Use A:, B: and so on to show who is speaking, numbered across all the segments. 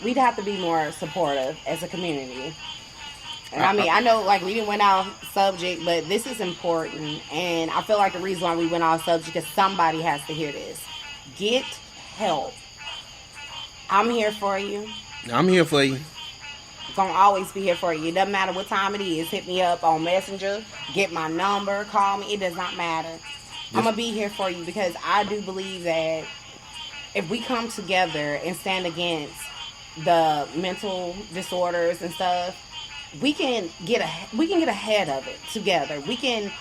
A: we'd have to be more supportive as a community. And I mean, I know, like, we didn't went off subject, but this is important. And I feel like the reason why we went off subject is somebody has to hear this. Get help. I'm here for you.
B: I'm here for you.
A: Gonna always be here for you. It doesn't matter what time it is. Hit me up on Messenger. Get my number. Call me. It does not matter. I'm gonna be here for you because I do believe that if we come together and stand against the mental disorders and stuff, we can get ahead of it together. We can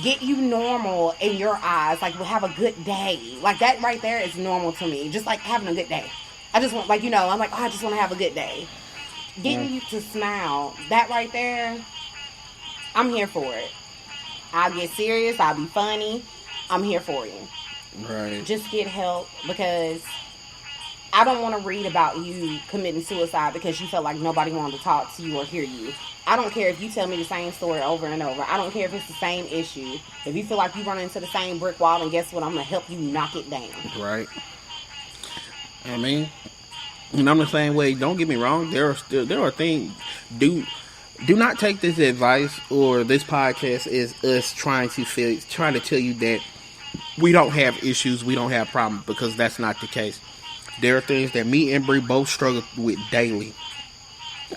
A: get you normal in your eyes. Like, we'll have a good day. Like, that right there is normal to me. Just like having a good day. I just want, like, I'm like, oh, I just want to have a good day. Getting you to smile, that right there, I'm here for it. I'll get serious. I'll be funny. I'm here for you.
B: Right.
A: Just get help, because I don't want to read about you committing suicide because you felt like nobody wanted to talk to you or hear you. I don't care if you tell me the same story over and over. I don't care if it's the same issue. If you feel like you run into the same brick wall, and guess what? I'm going to help you knock it down.
B: Right. I mean, and I'm the same way. Don't get me wrong. There are things. Do not take this advice or this podcast as us trying to tell you that we don't have issues, we don't have problems, because that's not the case. There are things that me and Bree both struggle with daily.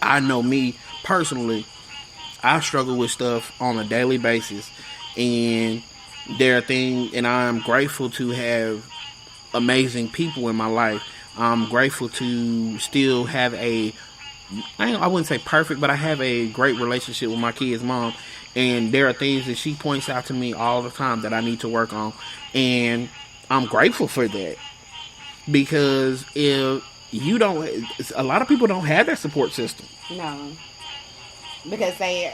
B: I know me personally, I struggle with stuff on a daily basis, and there are things, and I'm grateful to have amazing people in my life. I'm grateful to still have I wouldn't say perfect, but I have a great relationship with my kid's mom. And there are things that she points out to me all the time that I need to work on. And I'm grateful for that. Because if you don't, a lot of people don't have that support system.
A: No. Because they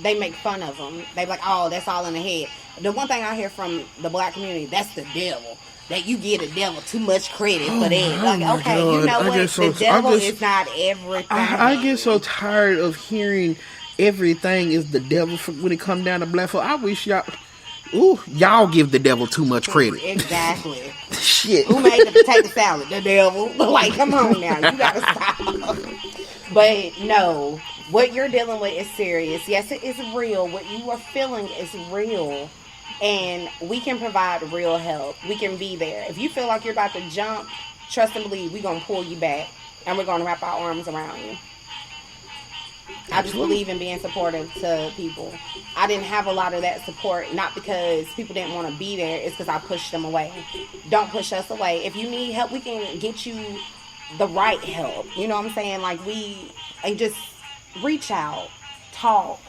A: make fun of them. They be like, oh, that's all in the head. The one thing I hear from the black community, that's the devil. That you give the devil too much credit for that. Like, okay,
B: God.
A: you know what? The devil is not everything.
B: I get so tired of hearing everything is the devil when it comes down to black folk. I wish y'all give the devil too much credit.
A: Exactly.
B: Shit.
A: Who made the potato salad? The devil. Like, come on now. You gotta stop. But no, what you're dealing with is serious. Yes, it is real. What you are feeling is real. And we can provide real help. We can be there. If you feel like you're about to jump, trust and believe, we're going to pull you back. And we're going to wrap our arms around you. I just believe in being supportive to people. I didn't have a lot of that support, not because people didn't want to be there. It's because I pushed them away. Don't push us away. If you need help, we can get you the right help. You know what I'm saying? Like, just reach out, talk.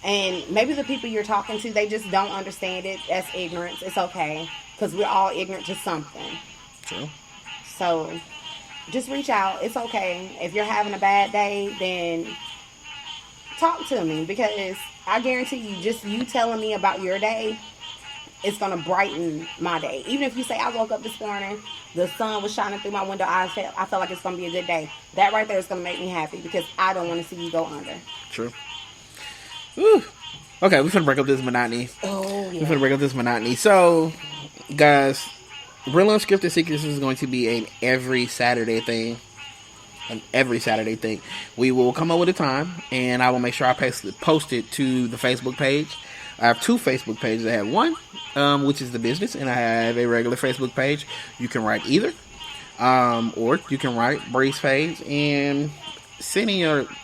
A: And maybe the people you're talking to, they just don't understand it. That's ignorance. It's okay. Because we're all ignorant to something.
B: True.
A: So, just reach out. It's okay. If you're having a bad day, then talk to me. Because I guarantee you, just you telling me about your day, it's going to brighten my day. Even if you say, I woke up this morning, the sun was shining through my window, I felt like it's going to be a good day. That right there is going to make me happy. Because I don't want to see you go under.
B: True. Woo. Okay, we're finna break up this monotony.
A: Oh, yeah.
B: We're finna break up this monotony. So, guys, Real Unscripted Secrets is going to be an every Saturday thing. We will come up with a time, and I will make sure I post it to the Facebook page. I have two Facebook pages. I have one, which is the business, and I have a regular Facebook page. You can write either, or you can write Bree's page, and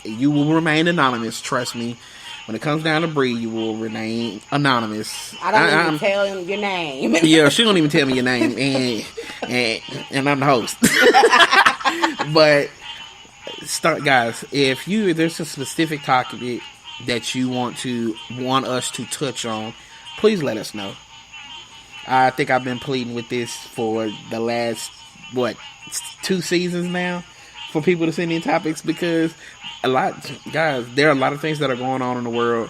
B: you will remain anonymous. Trust me. When it comes down to Bree, you will remain anonymous.
A: I don't even tell him your name.
B: Yeah, she don't even tell me your name, and I'm the host. But guys, if there's a specific topic that you want us to touch on, please let us know. I think I've been pleading with this for the last 2 seasons now, for people to send in topics, because there are a lot of things that are going on in the world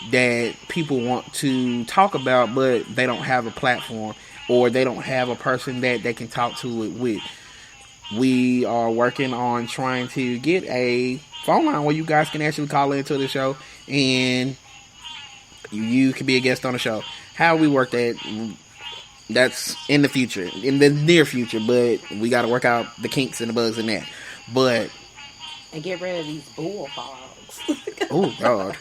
B: that people want to talk about, but they don't have a platform, or they don't have a person that they can talk to it with. We are working on trying to get a phone line where you guys can actually call into the show, and you can be a guest on the show. How we work that's in the future, in the near future, but we got to work out the kinks and the bugs in that. But
A: And get rid of these bullfrogs.
B: oh God,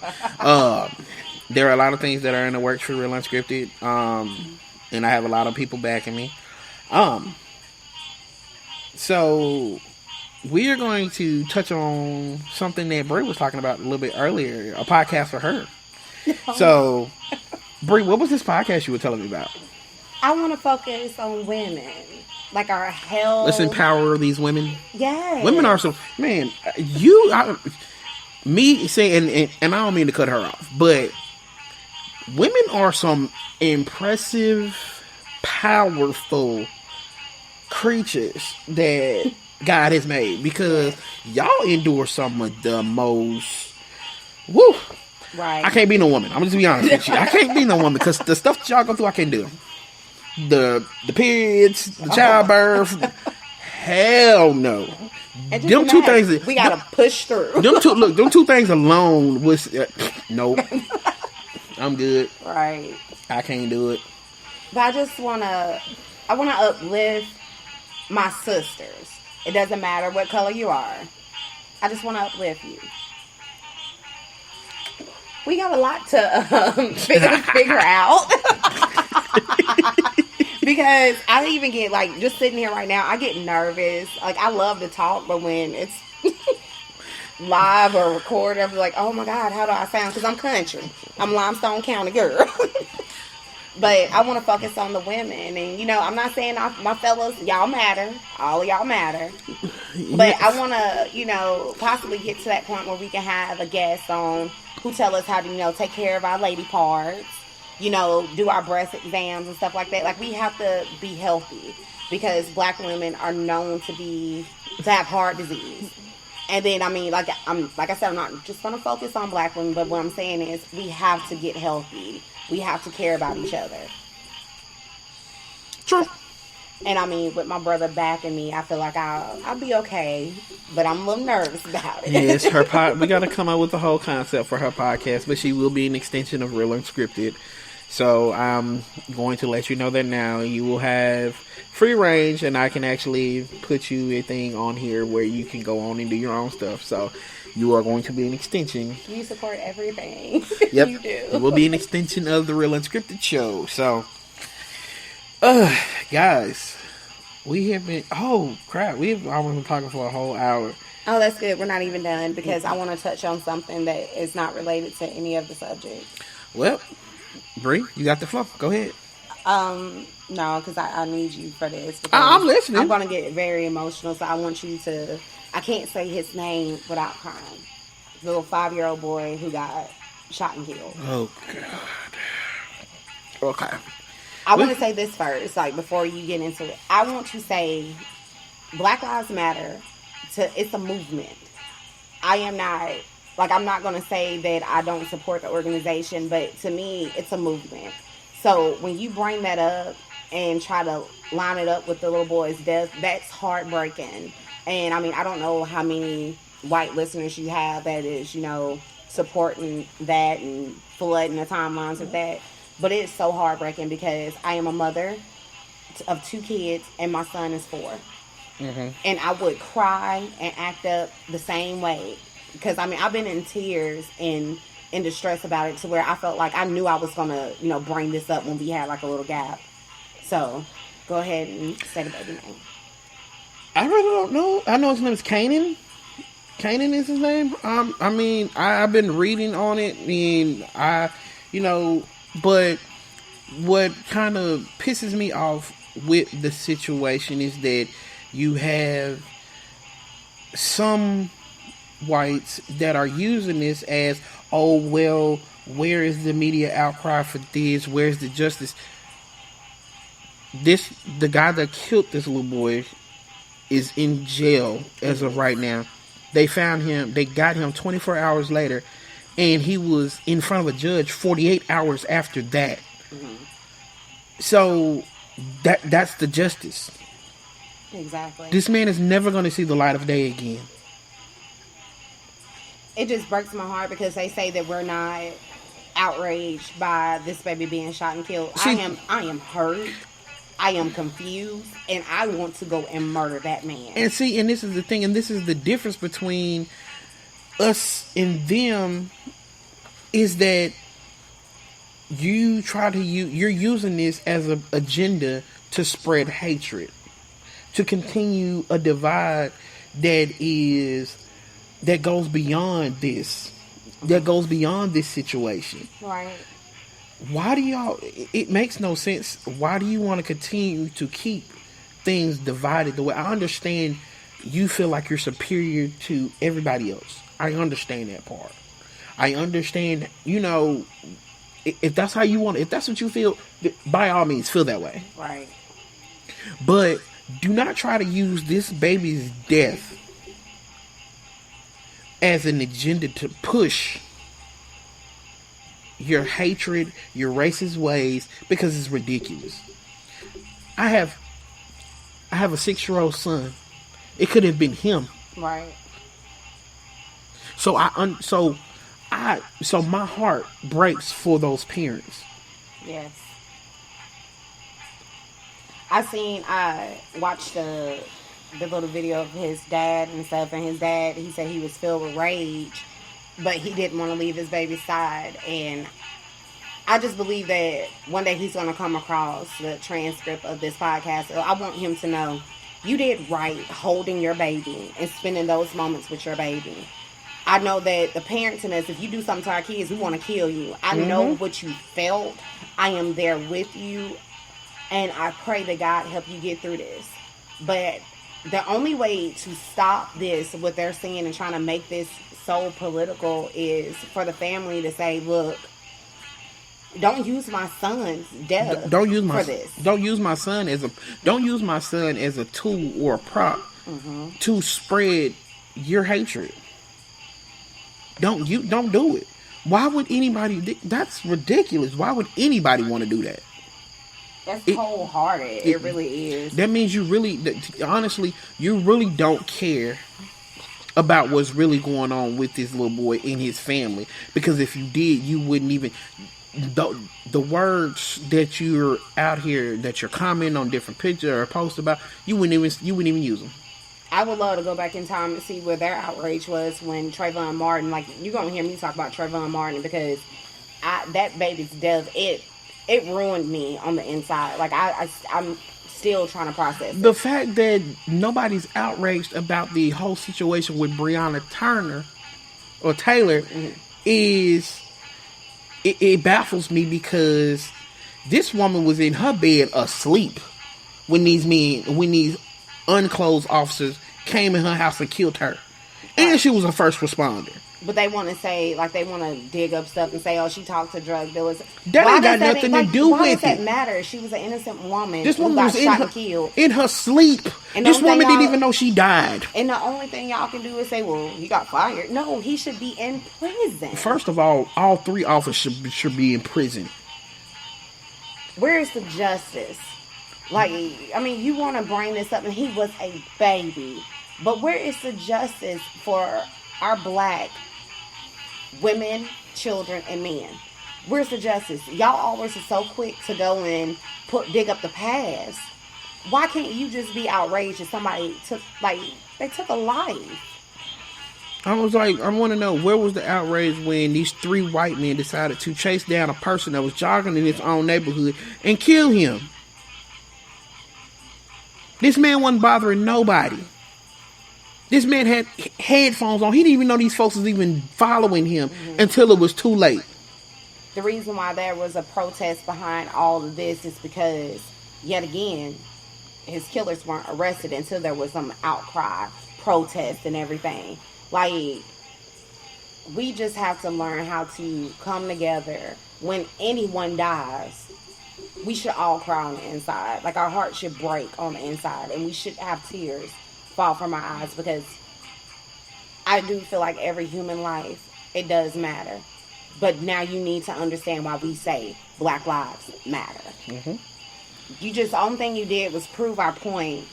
B: there are a lot of things that are in the works for Real Unscripted, and I have a lot of people backing me. So we are going to touch on something that Brie was talking about a little bit earlier, a podcast for her. So, Brie, what was this podcast you were telling me about?
A: I want to focus on women. Like our health.
B: Let's empower these women.
A: Yeah.
B: Women are so, man, me saying, and I don't mean to cut her off, but women are some impressive, powerful creatures that God has made, because y'all endure some of the most, woo.
A: Right.
B: I can't be no woman. I'm just be honest with you. I can't be no woman because the stuff that y'all go through, I can't do. The periods, the childbirth, hell no. Them two things.
A: We gotta push through.
B: Them two things alone was nope. I'm good.
A: Right.
B: I can't do it.
A: But I wanna uplift my sisters. It doesn't matter what color you are. I just wanna uplift you. We got a lot to figure out. Because I even get, like, just sitting here right now, I get nervous. Like, I love to talk, but when it's live or recorded, I'm like, oh my God, how do I sound? Because I'm country. I'm Limestone County girl. But I want to focus on the women. And, you know, I'm not saying my fellas, y'all matter. All of y'all matter. But I want to, you know, possibly get to that point where we can have a guest on who tell us how to, you know, take care of our lady parts. You know, do our breast exams and stuff like that. Like, we have to be healthy because black women are known to have heart disease. And then, I mean, like I said, I'm not just going to focus on black women, but what I'm saying is we have to get healthy. We have to care about each other.
B: True.
A: And I mean, with my brother backing me, I feel like I'll be okay. But I'm a little nervous about it.
B: Yes, we got to come up with the whole concept for her podcast, but she will be an extension of Real Unscripted. So I'm going to let you know that now. You will have free range, and I can actually put you a thing on here where you can go on and do your own stuff. So you are going to be an extension.
A: You support everything.
B: Yep.
A: You do.
B: It will be an extension of the Real Unscripted show. So, guys, we have been, oh crap, we've almost been talking for a whole hour.
A: Oh, that's good. We're not even done because I want to touch on something that is not related to any of the subjects.
B: Well, Bree, you got the floor. Go ahead.
A: No, because I need you for this.
B: I'm listening.
A: I'm going to get very emotional, so I want you to, I can't say his name without crying. The little 5-year-old boy who got shot and killed.
B: Oh, God. Okay.
A: I want to say this first, like, before you get into it. I want to say Black Lives Matter, it's a movement. I'm not going to say that I don't support the organization, but to me, it's a movement. So when you bring that up and try to line it up with the little boy's death, that's heartbreaking. And I mean, I don't know how many white listeners you have that is, you know, supporting that and flooding the timelines of that. But it's so heartbreaking because I am a mother of 2 kids and my son is 4. Mm-hmm. And I would cry and act up the same way. Because, I mean, I've been in tears and in distress about it to where I felt like I knew I was going to, you know, bring this up when we had like a little gap. So, go ahead and say the baby name.
B: I really don't know. I know his name is Kanan. Kanan is his name. I mean, I've been reading on it and but what kind of pisses me off with the situation is that you have some whites that are using this as, oh, well, where is the media outcry for this? Where's the justice? The guy that killed this little boy is in jail as of right now. They found him, they got him 24 hours later, and he was in front of a judge 48 hours after that. Mm-hmm. So that's the justice.
A: Exactly.
B: This man is never going to see the light of day again.
A: It just breaks my heart because they say that we're not outraged by this baby being shot and killed. I am hurt. I am confused, and I want to go and murder that man.
B: And see, and this is the thing, and this is the difference between us and them, is that you're using this as an agenda to spread hatred, to continue a divide that goes beyond this, situation.
A: Right.
B: Why do y'all? It makes no sense. Why do you want to continue to keep things divided the way? I understand you feel like you're superior to everybody else. I understand that part. I understand, if that's how you want it, if that's what you feel, by all means, feel that way.
A: Right.
B: But do not try to use this baby's death as an agenda to push your hatred, your racist ways, because it's ridiculous. I have a 6-year-old son. It could have been him.
A: Right.
B: So my heart breaks for those parents.
A: Yes. I watched the little video of his dad and stuff, and his dad, he said he was filled with rage, but he didn't want to leave his baby's side. And I just believe that one day he's going to come across the transcript of this podcast. So I want him to know you did right holding your baby and spending those moments with your baby. I know that the parents in us, if you do something to our kids, we want to kill you. I know what you felt. I am there with you. And I pray that God help you get through this. But the only way to stop this, what they're saying and trying to make this so political, is for the family to say, look, don't use my son's death for this.
B: Don't use my son as a tool or a prop to spread your hatred. Don't do it. Why would anybody? That's ridiculous. Why would anybody want to do that?
A: That's cold-hearted. It really is.
B: That means honestly, you really don't care about what's really going on with this little boy and his family. Because if you did, you wouldn't even... The words that you're out here, that you're commenting on different pictures or posts about, you wouldn't even use them.
A: I would love to go back in time and see where their outrage was when Trayvon Martin, like, you're going to hear me talk about Trayvon Martin, because that baby's death, it ruined me on the inside. Like, I'm still trying to process it.
B: The fact that nobody's outraged about the whole situation with Breonna Taylor is... It baffles me, because this woman was in her bed asleep when these unclothed officers came in her house and killed her. And she was a first responder.
A: But they want to say, like, they want to dig up stuff and say, oh, she talked to drug dealers.
B: That ain't got nothing to do with it. Why does
A: that matter? She was an innocent woman.
B: This woman was
A: shot and killed
B: in her sleep. And this woman didn't even know she died.
A: And the only thing y'all can do is say, well, he got fired. No, he should be in prison.
B: First of all 3 officers should be in prison.
A: Where is the justice? Like, I mean, you want to bring this up, and he was a baby. But where is the justice for our black women, children, and men? Where's the justice? Y'all always are so quick to go and dig up the past. Why can't you just be outraged if somebody took a life?
B: I want to know, where was the outrage when these 3 white men decided to chase down a person that was jogging in his own neighborhood and kill him? This man wasn't bothering nobody. This man had headphones on. He didn't even know these folks was even following him until it was too late.
A: The reason why there was a protest behind all of this is because, yet again, his killers weren't arrested until there was some outcry, protest, and everything. Like, we just have to learn how to come together. When anyone dies, we should all cry on the inside. Like, our heart should break on the inside, and we should have tears fall from our eyes, because I do feel like every human life, it does matter. But now you need to understand why we say Black Lives Matter. The only thing you did was prove our point,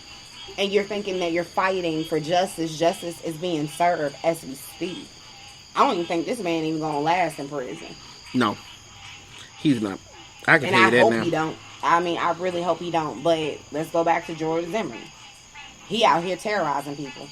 A: and you're thinking that you're fighting for justice. Justice is being served as we speak. I don't even think this man even gonna last in prison.
B: No, he's not. I can tell you that now.
A: And I hope he don't. I mean, I really hope he don't. But let's go back to George Zimmerman. He out here terrorizing people.